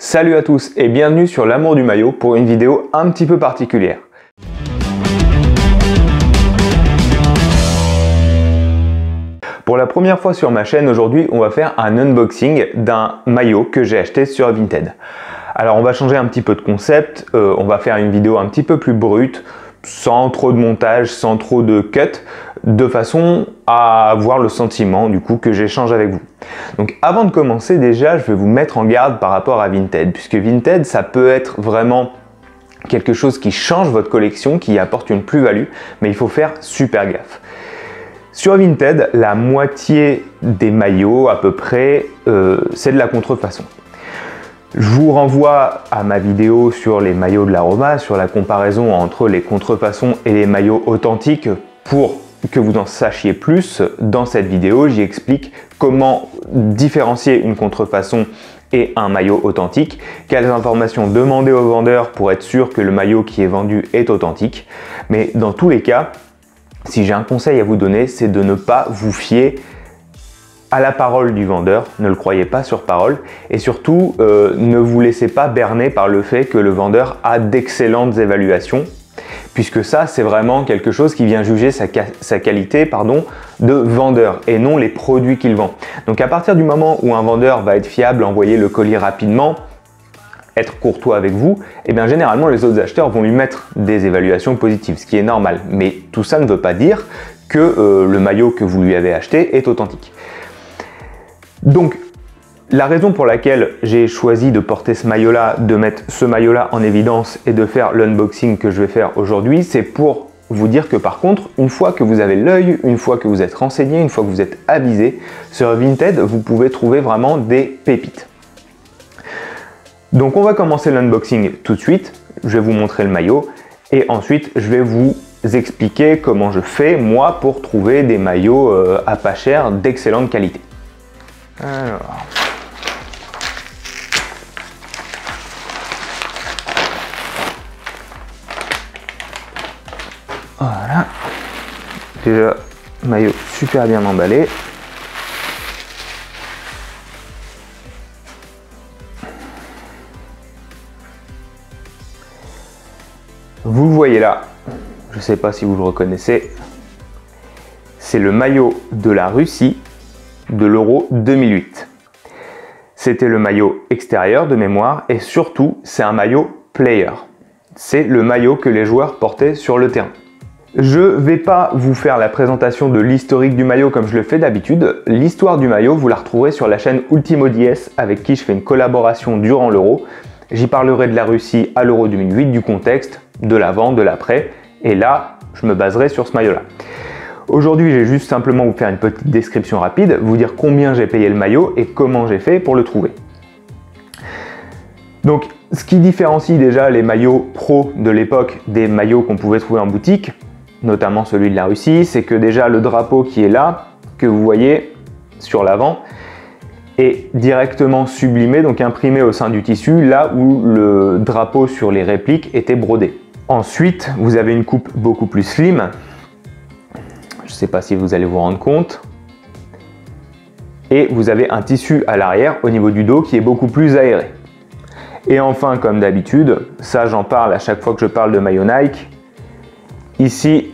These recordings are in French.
Salut à tous et bienvenue sur l'amour du maillot pour une vidéo un petit peu particulière. Pour la première fois sur ma chaîne, aujourd'hui on va faire un unboxing d'un maillot que j'ai acheté sur Vinted. Alors on va changer un petit peu de concept, on va faire une vidéo un petit peu plus brute, sans trop de montage, sans trop de cut, de façon à avoir le sentiment du coup que j'échange avec vous. Donc avant de commencer déjà, je vais vous mettre en garde par rapport à Vinted, puisque Vinted ça peut être vraiment quelque chose qui change votre collection, qui apporte une plus-value, mais il faut faire super gaffe. Sur Vinted, la moitié des maillots à peu près, c'est de la contrefaçon. Je vous renvoie à ma vidéo sur les maillots de la Roma, sur la comparaison entre les contrefaçons et les maillots authentiques pour que vous en sachiez plus. Dans cette vidéo, j'y explique comment différencier une contrefaçon et un maillot authentique, quelles informations demander au vendeur pour être sûr que le maillot qui est vendu est authentique. Mais dans tous les cas, si j'ai un conseil à vous donner, c'est de ne pas vous fier à la parole du vendeur, ne le croyez pas sur parole et surtout ne vous laissez pas berner par le fait que le vendeur a d'excellentes évaluations, puisque ça c'est vraiment quelque chose qui vient juger sa qualité de vendeur et non les produits qu'il vend. Donc à partir du moment où un vendeur va être fiable, envoyer le colis rapidement, être courtois avec vous, et bien généralement les autres acheteurs vont lui mettre des évaluations positives, ce qui est normal. Mais tout ça ne veut pas dire que le maillot que vous lui avez acheté est authentique. Donc, la raison pour laquelle j'ai choisi de porter ce maillot-là, de mettre ce maillot-là en évidence et de faire l'unboxing que je vais faire aujourd'hui, c'est pour vous dire que par contre, une fois que vous avez l'œil, une fois que vous êtes renseigné, une fois que vous êtes avisé, sur Vinted, vous pouvez trouver vraiment des pépites. Donc, on va commencer l'unboxing tout de suite. Je vais vous montrer le maillot et ensuite, je vais vous expliquer comment je fais, moi, pour trouver des maillots à pas cher, d'excellente qualité. Alors, voilà, déjà maillot super bien emballé. Vous le voyez là, je ne sais pas si vous le reconnaissez, c'est le maillot de la Russie de l'Euro 2008. C'était le maillot extérieur de mémoire et surtout c'est un maillot player. C'est le maillot que les joueurs portaient sur le terrain. Je ne vais pas vous faire la présentation de l'historique du maillot comme je le fais d'habitude. L'histoire du maillot, vous la retrouverez sur la chaîne Ultimo DS avec qui je fais une collaboration durant l'Euro. J'y parlerai de la Russie à l'Euro 2008, du contexte, de l'avant, de l'après. Et là, je me baserai sur ce maillot-là. Aujourd'hui, j'ai juste simplement vous faire une petite description rapide, vous dire combien j'ai payé le maillot et comment j'ai fait pour le trouver. Donc, ce qui différencie déjà les maillots pro de l'époque des maillots qu'on pouvait trouver en boutique, notamment celui de la Russie, c'est que déjà le drapeau qui est là, que vous voyez sur l'avant, est directement sublimé, donc imprimé au sein du tissu, là où le drapeau sur les répliques était brodé. Ensuite, vous avez une coupe beaucoup plus slim. Je ne sais pas si vous allez vous rendre compte. Et vous avez un tissu à l'arrière au niveau du dos qui est beaucoup plus aéré. Et enfin, comme d'habitude, ça j'en parle à chaque fois que je parle de maillot Nike. Ici,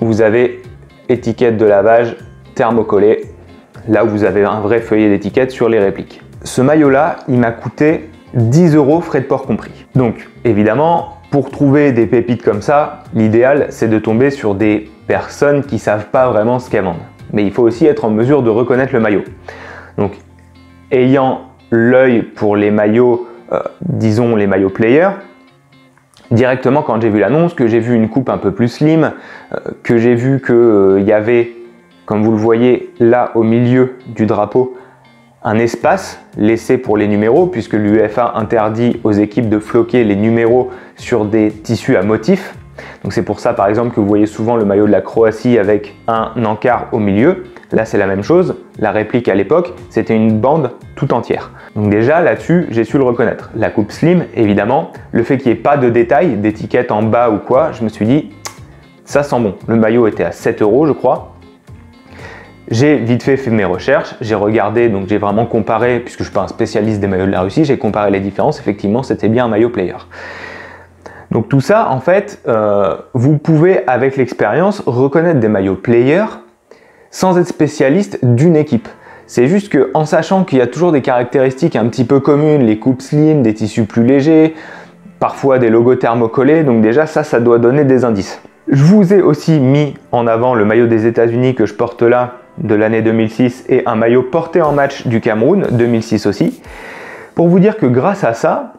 vous avez étiquette de lavage thermocollée. Là où vous avez un vrai feuillet d'étiquette sur les répliques. Ce maillot-là, il m'a coûté 10 € frais de port compris. Donc, évidemment, pour trouver des pépites comme ça, l'idéal, c'est de tomber sur des personnes qui ne savent pas vraiment ce qu'elles vendent. Mais il faut aussi être en mesure de reconnaître le maillot. Donc, ayant l'œil pour les maillots, disons les maillots player, directement quand j'ai vu l'annonce, que j'ai vu une coupe un peu plus slim, que j'ai vu qu'il y avait, comme vous le voyez là au milieu du drapeau, un espace laissé pour les numéros, puisque l'UEFA interdit aux équipes de floquer les numéros sur des tissus à motifs. Donc c'est pour ça par exemple que vous voyez souvent le maillot de la Croatie avec un encart au milieu. Là c'est la même chose, la réplique à l'époque c'était une bande tout entière. Donc déjà là-dessus j'ai su le reconnaître. La coupe slim évidemment, le fait qu'il n'y ait pas de détails, d'étiquette en bas ou quoi, je me suis dit ça sent bon. Le maillot était à 7 € je crois. J'ai vite fait mes recherches, j'ai regardé, donc j'ai vraiment comparé, puisque je ne suis pas un spécialiste des maillots de la Russie, j'ai comparé les différences, effectivement c'était bien un maillot player. Donc tout ça, en fait, vous pouvez avec l'expérience reconnaître des maillots player sans être spécialiste d'une équipe. C'est juste qu'en sachant qu'il y a toujours des caractéristiques un petit peu communes, les coupes slim, des tissus plus légers, parfois des logos thermocollés, donc déjà ça doit donner des indices. Je vous ai aussi mis en avant le maillot des États-Unis que je porte là, de l'année 2006, et un maillot porté en match du Cameroun, 2006 aussi, pour vous dire que grâce à ça,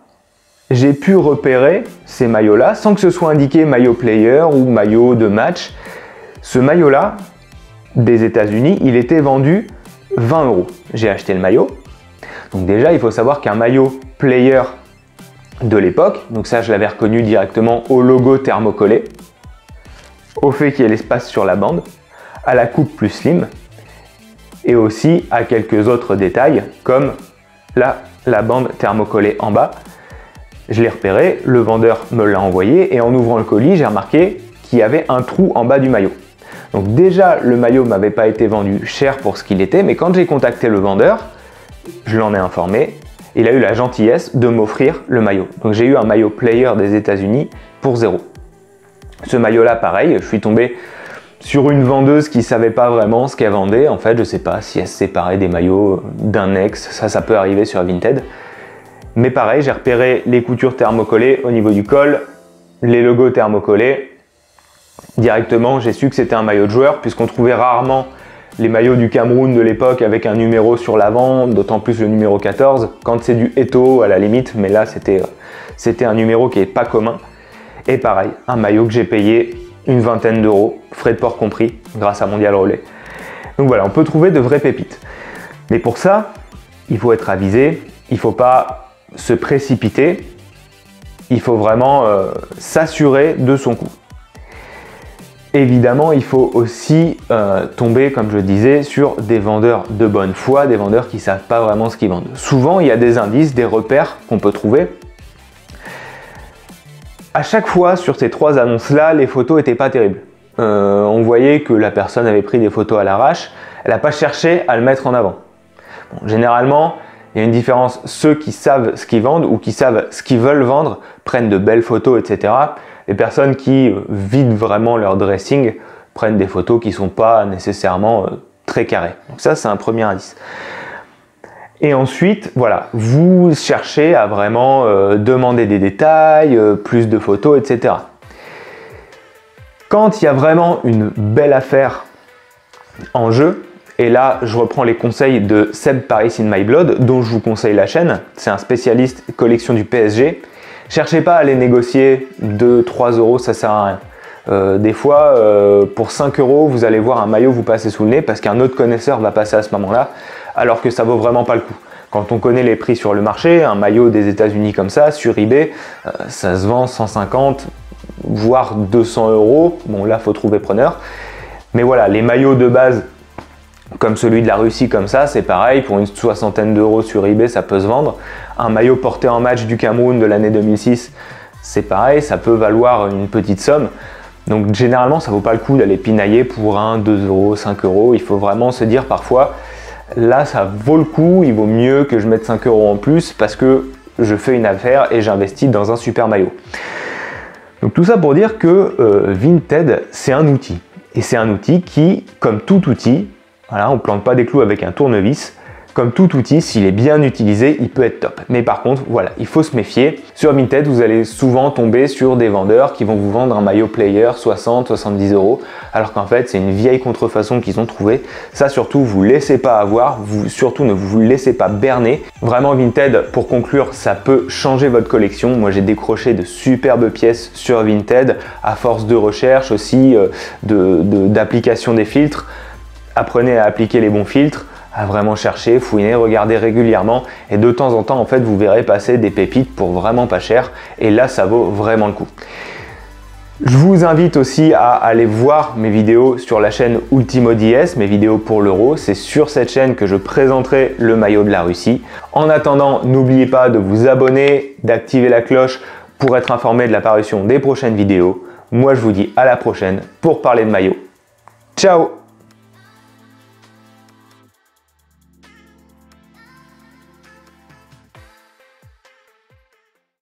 j'ai pu repérer ces maillots-là sans que ce soit indiqué maillot player ou maillot de match. Ce maillot-là, des États-Unis, il était vendu 20 €. J'ai acheté le maillot. Donc déjà, il faut savoir qu'un maillot player de l'époque, donc ça je l'avais reconnu directement au logo thermocollé, au fait qu'il y ait l'espace sur la bande, à la coupe plus slim, et aussi à quelques autres détails comme la bande thermocollée en bas. Je l'ai repéré, le vendeur me l'a envoyé et en ouvrant le colis, j'ai remarqué qu'il y avait un trou en bas du maillot. Donc déjà, le maillot ne m'avait pas été vendu cher pour ce qu'il était, mais quand j'ai contacté le vendeur, je l'en ai informé, il a eu la gentillesse de m'offrir le maillot. Donc j'ai eu un maillot player des États-Unis pour 0. Ce maillot-là, pareil, je suis tombé sur une vendeuse qui ne savait pas vraiment ce qu'elle vendait. En fait, je ne sais pas si elle se séparait des maillots d'un ex, ça peut arriver sur Vinted. Mais pareil, j'ai repéré les coutures thermocollées au niveau du col, les logos thermocollés. Directement, j'ai su que c'était un maillot de joueur, puisqu'on trouvait rarement les maillots du Cameroun de l'époque avec un numéro sur l'avant, d'autant plus le numéro 14, quand c'est du Eto'o à la limite, mais là c'était un numéro qui n'est pas commun. Et pareil, un maillot que j'ai payé une vingtaine d'euros, frais de port compris, grâce à Mondial Relais. Donc voilà, on peut trouver de vraies pépites. Mais pour ça, il faut être avisé, il ne faut pas se précipiter, il faut vraiment s'assurer de son coup. Évidemment, il faut aussi tomber, comme je disais, sur des vendeurs de bonne foi, des vendeurs qui ne savent pas vraiment ce qu'ils vendent. Souvent, il y a des indices, des repères qu'on peut trouver. À chaque fois, sur ces 3 annonces-là, les photos n'étaient pas terribles. On voyait que la personne avait pris des photos à l'arrache, elle n'a pas cherché à le mettre en avant. Bon, généralement, il y a une différence. Ceux qui savent ce qu'ils vendent ou qui savent ce qu'ils veulent vendre prennent de belles photos, etc. Les personnes qui vident vraiment leur dressing prennent des photos qui ne sont pas nécessairement très carrées. Donc ça, c'est un premier indice. Et ensuite, voilà, vous cherchez à vraiment demander des détails, plus de photos, etc. Quand il y a vraiment une belle affaire en jeu, et là, je reprends les conseils de Seb Paris in My Blood, dont je vous conseille la chaîne. C'est un spécialiste collection du PSG. Cherchez pas à les négocier 2-3 €, ça sert à rien. Des fois, pour 5 €, vous allez voir un maillot vous passer sous le nez parce qu'un autre connaisseur va passer à ce moment-là, alors que ça vaut vraiment pas le coup. Quand on connaît les prix sur le marché, un maillot des États-Unis comme ça, sur eBay, ça se vend 150, voire 200 €. Bon, là, faut trouver preneur. Mais voilà, les maillots de base, comme celui de la Russie comme ça, c'est pareil, pour une soixantaine d'euros sur eBay, ça peut se vendre. Un maillot porté en match du Cameroun de l'année 2006, c'est pareil, ça peut valoir une petite somme. Donc généralement, ça vaut pas le coup d'aller pinailler pour 1, 2 €, 5 €. Il faut vraiment se dire parfois, là, ça vaut le coup, il vaut mieux que je mette 5 € en plus parce que je fais une affaire et j'investis dans un super maillot. Donc tout ça pour dire que Vinted, c'est un outil. Et c'est un outil qui, comme tout outil, voilà, on ne plante pas des clous avec un tournevis. Comme tout outil, s'il est bien utilisé, il peut être top. Mais par contre, voilà, il faut se méfier. Sur Vinted, vous allez souvent tomber sur des vendeurs qui vont vous vendre un maillot player 60-70 €, alors qu'en fait, c'est une vieille contrefaçon qu'ils ont trouvée. Ça, surtout, vous ne laissez pas avoir, surtout ne vous laissez pas berner. Vraiment, Vinted, pour conclure, ça peut changer votre collection. Moi, j'ai décroché de superbes pièces sur Vinted, à force de recherche aussi, d'application des filtres. Apprenez à appliquer les bons filtres, à vraiment chercher, fouiner, regarder régulièrement et de temps en temps en fait vous verrez passer des pépites pour vraiment pas cher et là ça vaut vraiment le coup. Je vous invite aussi à aller voir mes vidéos sur la chaîne Ultimo DS, mes vidéos pour l'euro. C'est sur cette chaîne que je présenterai le maillot de la Russie. En attendant, n'oubliez pas de vous abonner, d'activer la cloche pour être informé de l'apparition des prochaines vidéos. Moi je vous dis à la prochaine pour parler de maillot. Ciao!